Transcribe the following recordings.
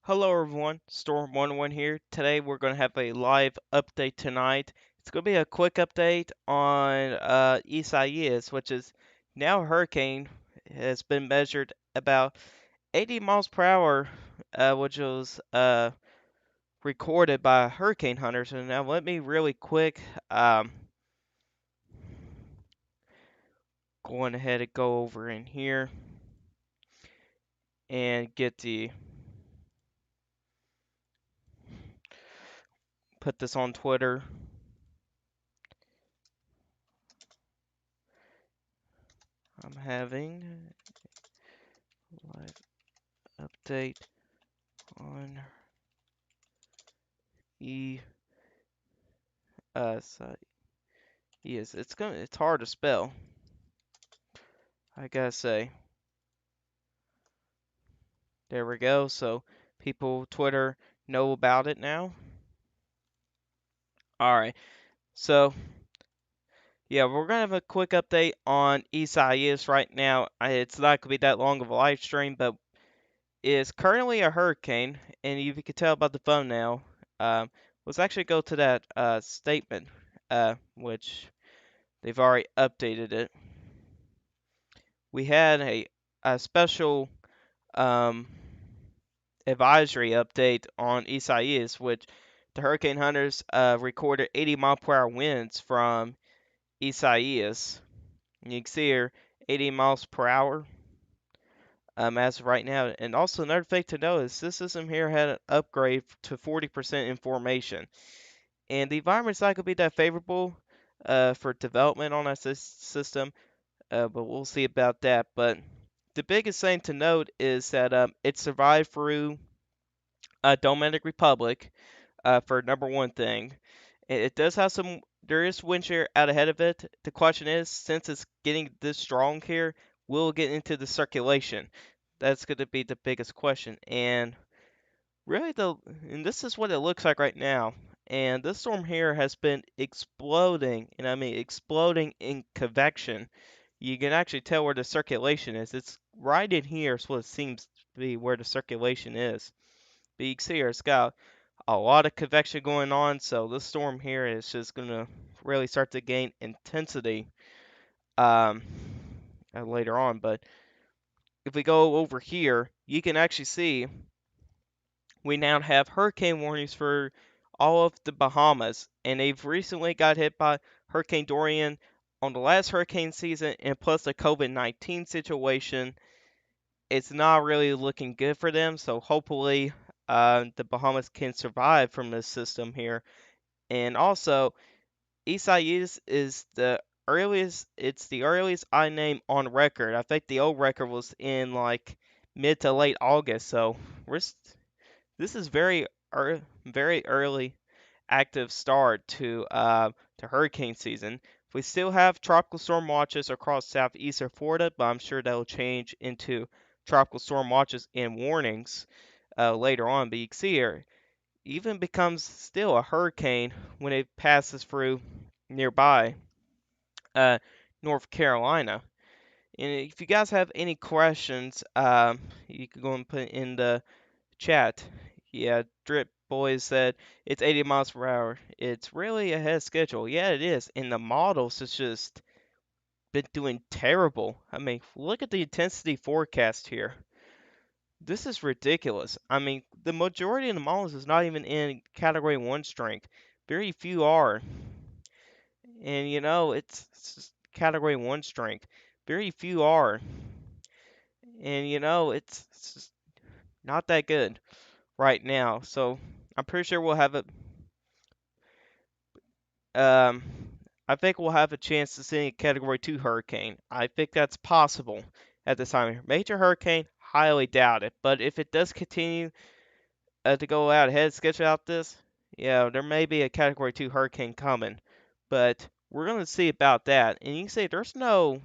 Hello everyone, Storm11 here. Today we're going to have a live update tonight. It's going to be a quick update on Isaias, which is now a hurricane. It has been measured about 80 miles per hour, which was recorded by hurricane hunters. And now let me really quick going ahead and go over in here and put this on Twitter. I'm having a live update on E so yes, it's hard to spell. I gotta say. There we go. So people Twitter know about it now. Alright. So yeah, we're gonna have a quick update on Isaias right now. It's not gonna be that long of a live stream, but it's currently a hurricane, and you can tell about the thumbnail. Let's actually go to that statement, which they've already updated it. We had a special um, advisory update on Isaias, which the hurricane hunters recorded 80-mile-per-hour winds from Isaias. You can see here 80 miles per hour as of right now. And also another thing to note is this system here had an upgrade to 40% information. And the environment's not going to be that favorable for development on that system, but we'll see about that. But the biggest thing to note is that it survived through Dominican Republic for number one thing. It does have some, there is wind shear out ahead of it. The question is, since it's getting this strong here, will it get into the circulation? That's going to be the biggest question. And really, and this is what it looks like right now. And this storm here has been exploding, and I mean exploding in convection. You can actually tell where the circulation is. It's right in here is what it seems to be where the circulation is. But you can see here, it's got a lot of convection going on, so this storm here is just going to really start to gain intensity um, later on. But if we go over here, you can actually see we now have hurricane warnings for all of the Bahamas, and they've recently got hit by Hurricane Dorian on the last hurricane season, and plus the COVID-19 situation. It's not really looking good for them, so hopefully the Bahamas can survive from this system here. And also, Isaias is the earliest. It's the earliest I name on record. I think the old record was in like mid to late August. So this is very early active start to hurricane season. We still have tropical storm watches across southeastern Florida, but I'm sure that'll change into tropical storm watches and warnings later on. But you can see here, even becomes still a hurricane when it passes through nearby uh, North Carolina. And if you guys have any questions, you can go and put in the chat. Yeah, Drip Boys said it's 80 miles per hour. It's really ahead of schedule. Yeah, it is. In the models, it's just been doing terrible. I mean, look at the intensity forecast here. This is ridiculous. I mean, the majority of the models is not even in category 1 strength. Very few are. And it's category 1 strength. Very few are. And it's just not that good right now. So I'm pretty sure we'll have it. Um, I think we'll have a chance to see a Category 2 hurricane. I think that's possible at this time. Major hurricane, highly doubt it. But if it does continue to go out ahead, schedule out this, yeah, there may be a Category 2 hurricane coming. But we're going to see about that. And you can say there's not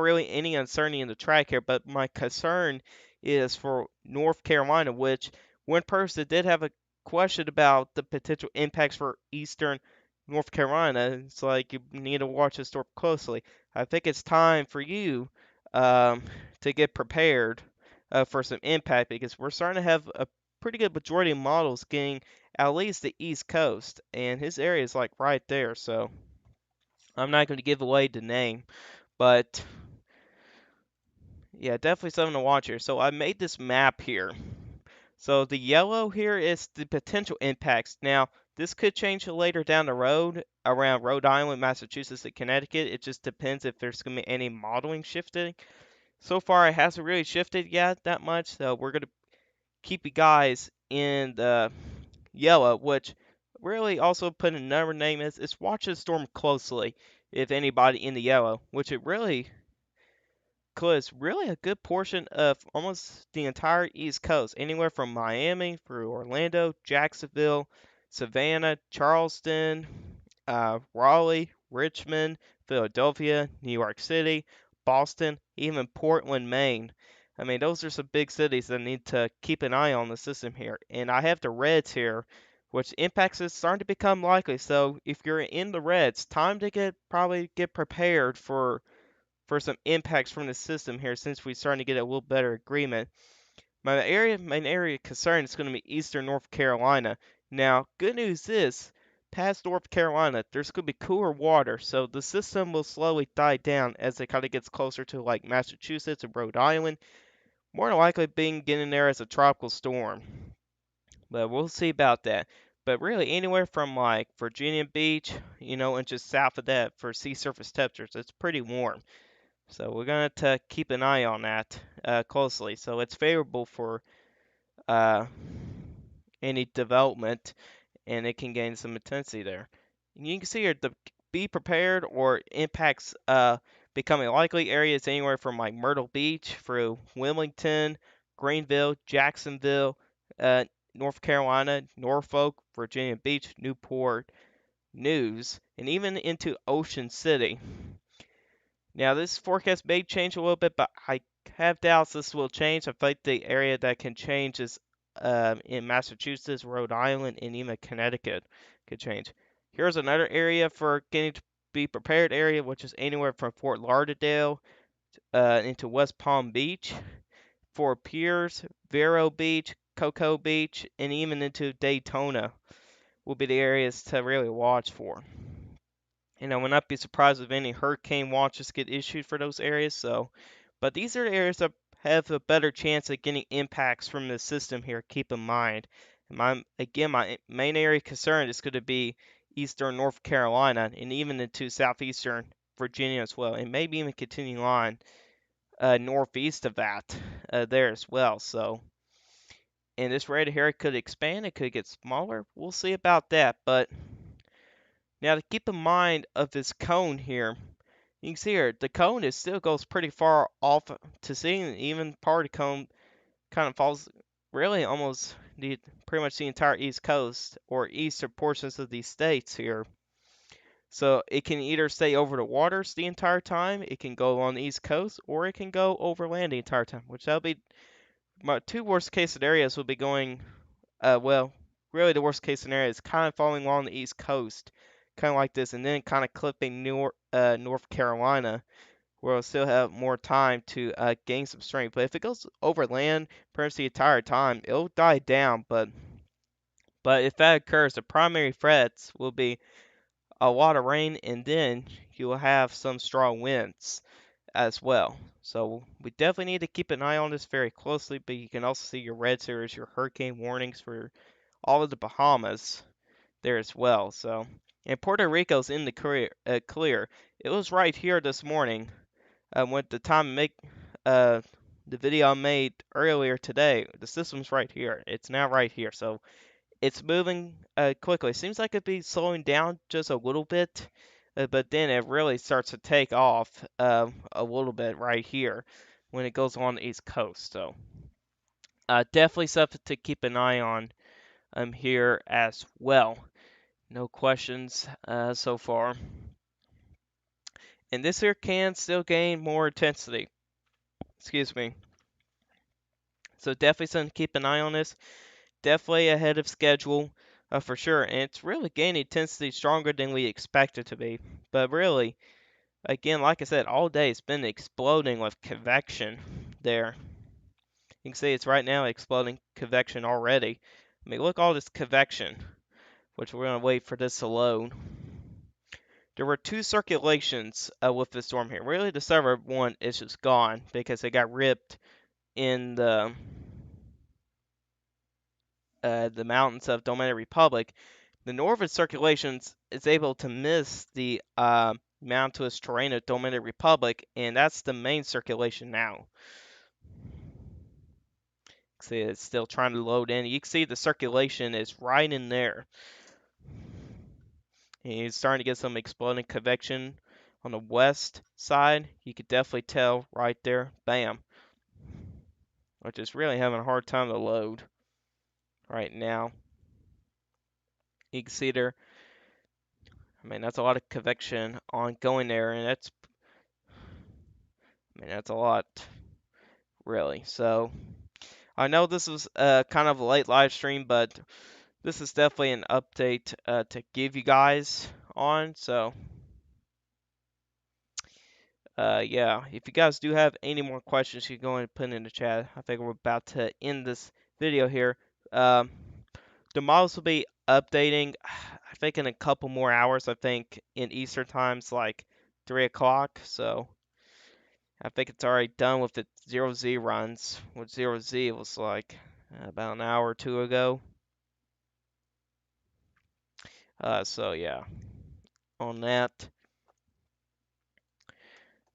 really any uncertainty in the track here, but my concern is for North Carolina, which one person did have a question about the potential impacts for Eastern North Carolina. It's like you need to watch this storm closely. I think it's time for you um, to get prepared for some impact because we're starting to have a pretty good majority of models getting at least the East Coast, and his area is like right there. So I'm not going to give away the name, but yeah, definitely something to watch here. So I made this map here. So the yellow here is the potential impacts. Now, this could change later down the road around Rhode Island, Massachusetts, and Connecticut. It just depends if there's going to be any modeling shifting. So far, it hasn't really shifted yet that much, so we're going to keep you guys in the yellow, which really also put another name is watch the storm closely if anybody in the yellow, which it really covers really a good portion of almost the entire East Coast, anywhere from Miami through Orlando, Jacksonville, Savannah, Charleston, Raleigh, Richmond, Philadelphia, New York City, Boston, even Portland, Maine. I mean, those are some big cities that need to keep an eye on the system here. And I have the Reds here, which impacts is starting to become likely. So if you're in the Reds, time to probably get prepared for some impacts from the system here since we're starting to get a little better agreement. Main area of concern is going to be eastern North Carolina. Now, good news is, past North Carolina, there's going to be cooler water, so the system will slowly die down as it kind of gets closer to like Massachusetts and Rhode Island, more than likely being getting there as a tropical storm. But we'll see about that. But really, anywhere from like Virginia Beach, and just south of that for sea surface temperatures, it's pretty warm. So we're going to keep an eye on that closely. So it's favorable for uh, any development, and it can gain some intensity there. And you can see here the be prepared or impacts becoming likely areas anywhere from like Myrtle Beach through Wilmington, Greenville, Jacksonville, uh, North Carolina, Norfolk, Virginia Beach, Newport News, and even into Ocean City. Now, this forecast may change a little bit, but I have doubts this will change. I think the area that can change is in Massachusetts, Rhode Island, and even Connecticut could change. Here's another area for getting to be prepared area, which is anywhere from Fort Lauderdale into West Palm Beach, Fort Pierce, Vero Beach, Cocoa Beach, and even into Daytona will be the areas to really watch for. I would not be surprised if any hurricane watches get issued for those areas. But these are the areas that have a better chance of getting impacts from the system here. Keep in mind. My main area of concern is going to be eastern North Carolina and even into southeastern Virginia as well, and maybe even continuing on northeast of that there as well. And this red here could expand. It could get smaller. We'll see about that, but. Now to keep in mind of this cone here, you can see here the cone still goes pretty far off to sea, and even part of the cone kind of falls really almost pretty much the entire east coast or eastern portions of these states here. So it can either stay over the waters the entire time, it can go along the east coast, or it can go over land the entire time. Which that'll be my two worst case scenarios will be going well, really the worst case scenario is kind of falling along the East Coast, kind of like this, and then kind of clipping North Carolina, where it'll still have more time to gain some strength. But if it goes over land pretty much the entire time, it'll die down. But if that occurs, the primary threats will be a lot of rain, and then you will have some strong winds as well. So we definitely need to keep an eye on this very closely. But you can also see your red series, your hurricane warnings for all of the Bahamas there as well. So, and Puerto Rico's in the clear. It was right here this morning when the time to make uh, the video I made earlier today. The system's right here. It's now right here. So it's moving quickly. It seems like it'd be slowing down just a little bit, but then it really starts to take off a little bit right here when it goes on the East Coast. So definitely something to keep an eye on here as well. No questions so far. And this here can still gain more intensity. Excuse me. So definitely something to keep an eye on this. Definitely ahead of schedule for sure. And it's really gaining intensity stronger than we expected to be. But really, again, like I said, all day it's been exploding with convection there. You can see it's right now exploding convection already. I mean, look at all this convection, which we're going to wait for this to load. There were two circulations with the storm here. Really, the server one is just gone because it got ripped in the mountains of Dominican Republic. The northern circulations is able to miss the mountainous terrain of Dominican Republic, and that's the main circulation now. See, it's still trying to load in. You can see the circulation is right in there. And you're starting to get some exploding convection on the west side. You could definitely tell right there. Bam. Which is really having a hard time to load right now. You can see there. I mean, that's a lot of convection ongoing there, and that's a lot, really. So, I know this was kind of a late live stream, but this is definitely an update to give you guys on. So, yeah, if you guys do have any more questions, you can go ahead and put it in the chat. I think we're about to end this video here. The models will be updating, I think, in a couple more hours. I think in Eastern times, like 3 o'clock. So I think it's already done with the 0Z runs. With 0Z, it was like about an hour or two ago. So yeah, on that.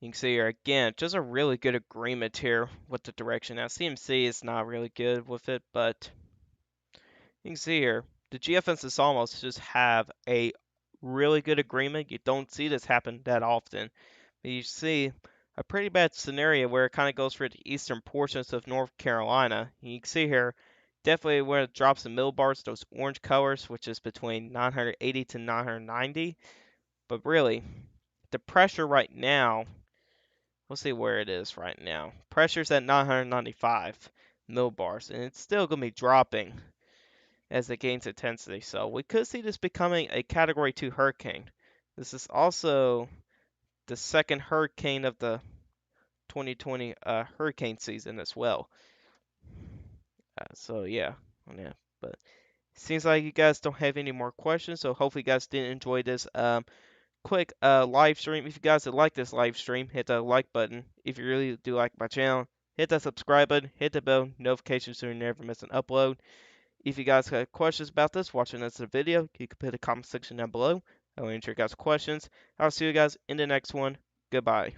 You can see here again, just a really good agreement here with the direction. Now CMC is not really good with it, but you can see here, the GFS and almost just have a really good agreement. You don't see this happen that often. But you see a pretty bad scenario where it kind of goes for the eastern portions of North Carolina. And you can see here, definitely where it drops in millibars, those orange colors, which is between 980 to 990. But really, the pressure right now, let's see where it is right now. Pressure's at 995 millibars, and it's still going to be dropping as it gains intensity. So we could see this becoming a Category 2 hurricane. This is also the second hurricane of the 2020 hurricane season as well. So yeah, but seems like you guys don't have any more questions. So hopefully you guys did enjoy this quick live stream. If you guys would like this live stream, hit the like button. If you really do like my channel, hit that subscribe button, hit the bell notification so you never miss an upload. If you guys have questions about this, watching this video, you can put in the comment section down below. I will answer your guys' questions. I'll see you guys in the next one. Goodbye.